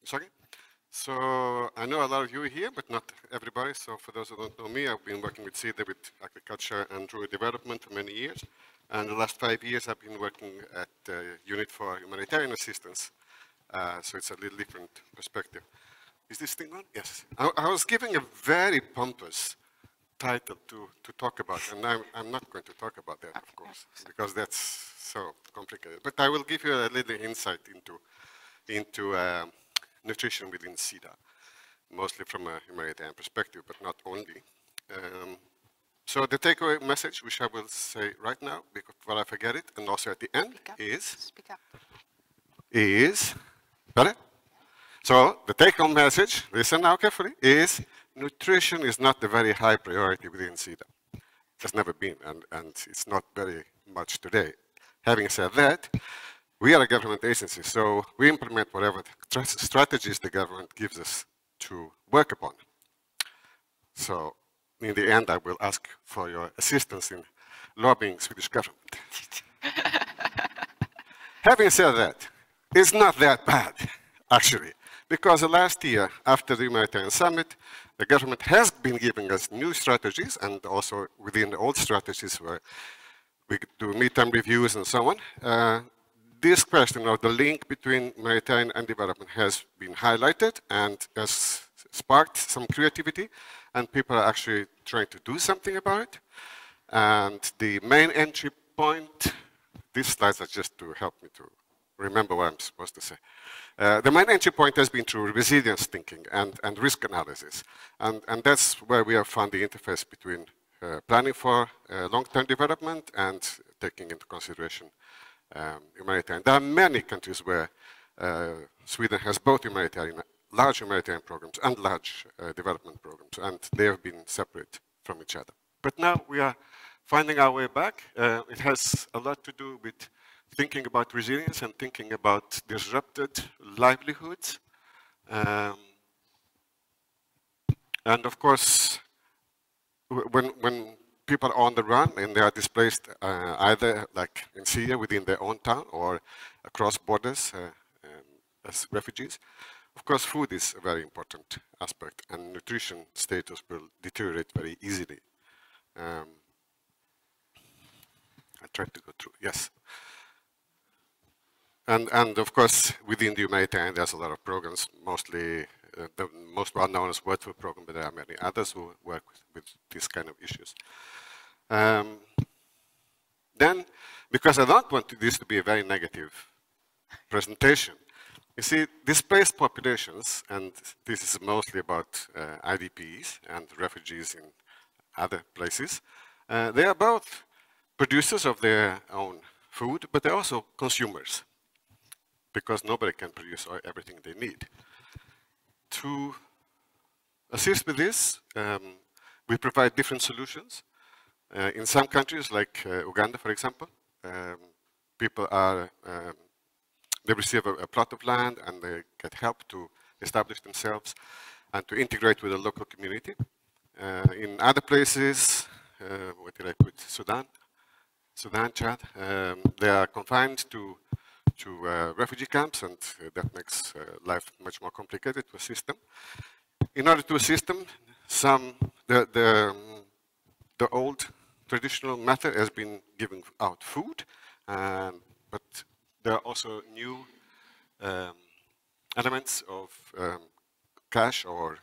Sorry? So I know a lot of you here, but not everybody. So for those who don't know me, I've been working with Sida with agriculture and rural development for many years. And the last 5 years, I've been working at the Unit for Humanitarian Assistance. So it's a little different perspective. Is this thing on? Yes. I was giving a very pompous title to talk about, and I'm not going to talk about that, of course, because that's so complicated. But I will give you a little insight into nutrition within Sida, mostly from a humanitarian perspective, but not only. So the takeaway message, which I will say right now, before I forget it, and also at the end, is, better? So the take-home message, listen now carefully, is nutrition is not a very high priority within Sida. It has never been, and it's not very much today. Having said that, we are a government agency, so we implement whatever strategies the government gives us to work upon. So in the end, I will ask for your assistance in lobbying Swedish government. Having said that, it's not that bad, actually, because last year, after the Humanitarian Summit, the government has been giving us new strategies, and also within the old strategies where we do midterm reviews and so on. This question of the link between humanitarian and development has been highlighted and has sparked some creativity, and people are actually trying to do something about it. And the main entry point, these slides are just to help me to remember what I'm supposed to say. The main entry point has been through resilience thinking and risk analysis. And that's where we have found the interface between planning for long-term development and taking into consideration humanitarian. There are many countries where Sweden has both large humanitarian programs and large development programs, and they have been separate from each other. But now we are finding our way back. It has a lot to do with thinking about resilience and thinking about disrupted livelihoods. And of course, when people are on the run and they are displaced either like in Syria within their own town or across borders as refugees, of course food is a very important aspect, and nutrition status will deteriorate very easily. I tried to go through, yes. And of course, within the humanitarian, there's a lot of programs, mostly the most well-known is World Food Program, but there are many others who work with these kind of issues. Then, because I don't want this to be a very negative presentation, you see, displaced populations, and this is mostly about IDPs and refugees in other places, they are both producers of their own food, but they're also consumers, because nobody can produce everything they need. To assist with this, we provide different solutions. In some countries, like Uganda, for example, people are, they receive a plot of land and they get help to establish themselves and to integrate with the local community. In other places, what did I put? Sudan, Chad, they are confined to refugee camps, and that makes life much more complicated to assist them. In order to assist them, the old traditional method has been giving out food, but there are also new elements of cash or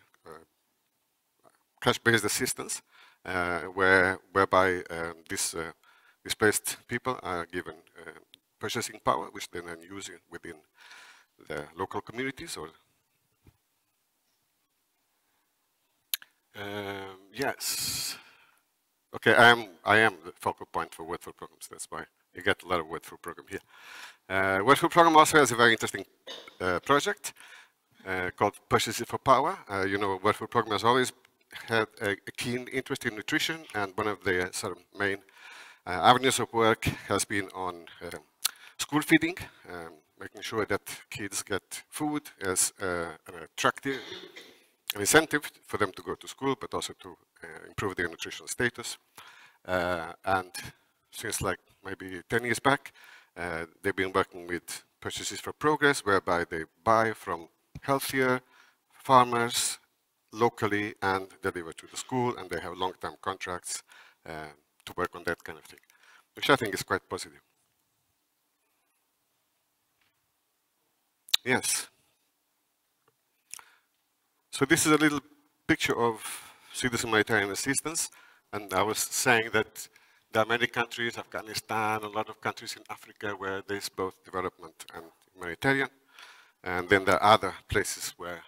cash-based assistance, whereby these displaced people are given purchasing power, which they then use within the local communities. Or yes, okay, I am the focal point for World Food Programs. That's why you get a lot of World Food Program here. World Food Program also has a very interesting project called Purchases for Power. You know, World Food Program has always had a keen interest in nutrition, and one of the sort of main avenues of work has been on school feeding, making sure that kids get food as an attractive, an incentive for them to go to school, but also to improve their nutritional status. And since like maybe 10 years back, they've been working with Purchases for Progress, whereby they buy from healthier farmers locally and deliver to the school, and they have long-term contracts to work on that kind of thing, which I think is quite positive. Yes. So this is a little picture of Sweden's humanitarian assistance, and I was saying that there are many countries, Afghanistan, a lot of countries in Africa where there's both development and humanitarian, and then there are other places where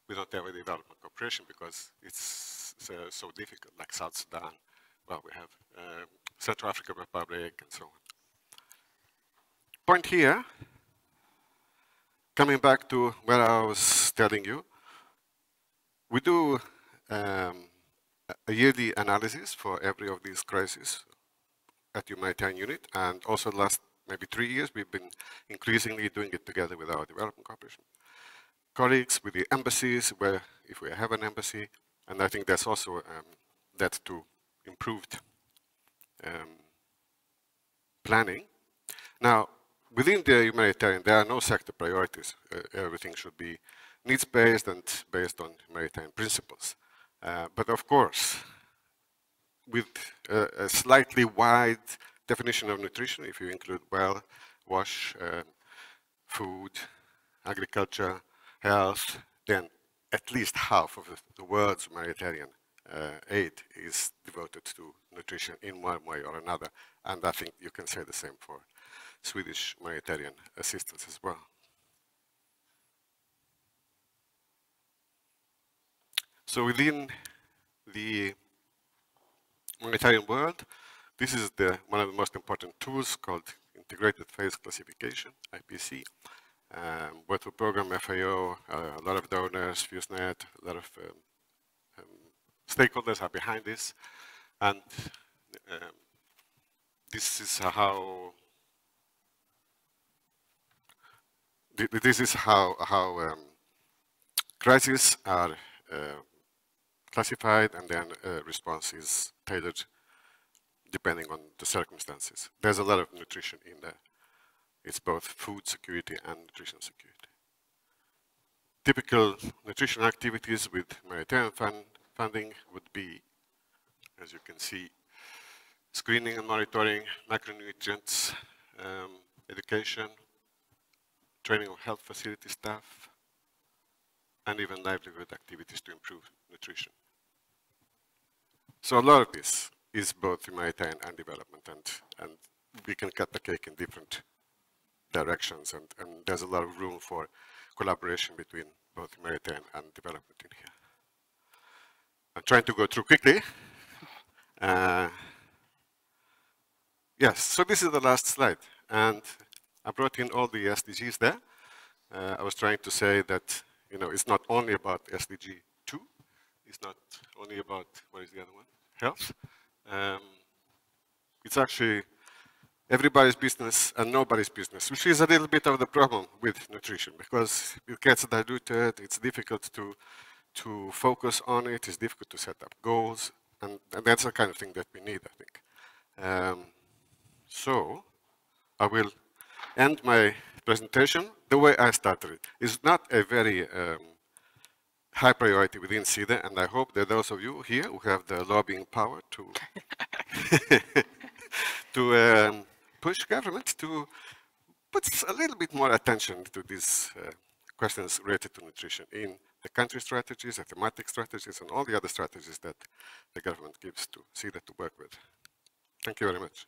we don't have a development cooperation because it's so difficult, like South Sudan. Well, we have Central African Republic and so on. Point here, coming back to where I was telling you, we do a yearly analysis for every of these crises at Humanitarian Unit, and also the last maybe 3 years we've been increasingly doing it together with our development cooperation colleagues, with the embassies, where if we have an embassy, and I think that's also led to improved planning. Now, within the humanitarian, there are no sector priorities. Everything should be needs-based and based on humanitarian principles. But of course, with a slightly wide definition of nutrition, if you include well, wash, food, agriculture, health, then at least half of the world's humanitarian aid is devoted to nutrition in one way or another. And I think you can say the same for Swedish humanitarian assistance as well. So within the humanitarian world, this is one of the most important tools called Integrated Phase Classification, IPC. Both the program, FAO, a lot of donors, FuseNet, a lot of stakeholders are behind this. And this is how crises are classified, and then response is tailored depending on the circumstances. There's a lot of nutrition in there. It's both food security and nutrition security. Typical nutrition activities with humanitarian funding would be, as you can see, screening and monitoring, micronutrients, education, training of health facility staff, and even livelihood activities to improve nutrition. So a lot of this is both humanitarian and development, and we can cut the cake in different directions, and there's a lot of room for collaboration between both humanitarian and development in here. I'm trying to go through quickly. Yes, so this is the last slide, and I brought in all the SDGs there. I was trying to say that, you know, it's not only about SDG 2, it's not only about, what is the other one? Health. It's actually everybody's business and nobody's business, which is a little bit of the problem with nutrition, because it gets diluted, it's difficult to focus on it, it's difficult to set up goals, and that's the kind of thing that we need, I think. So I will end my presentation the way I started it. It's not a very high priority within Sida, and I hope that those of you here who have the lobbying power to push government to put a little bit more attention to these questions related to nutrition in the country strategies, the thematic strategies, and all the other strategies that the government gives to Sida to work with. Thank you very much.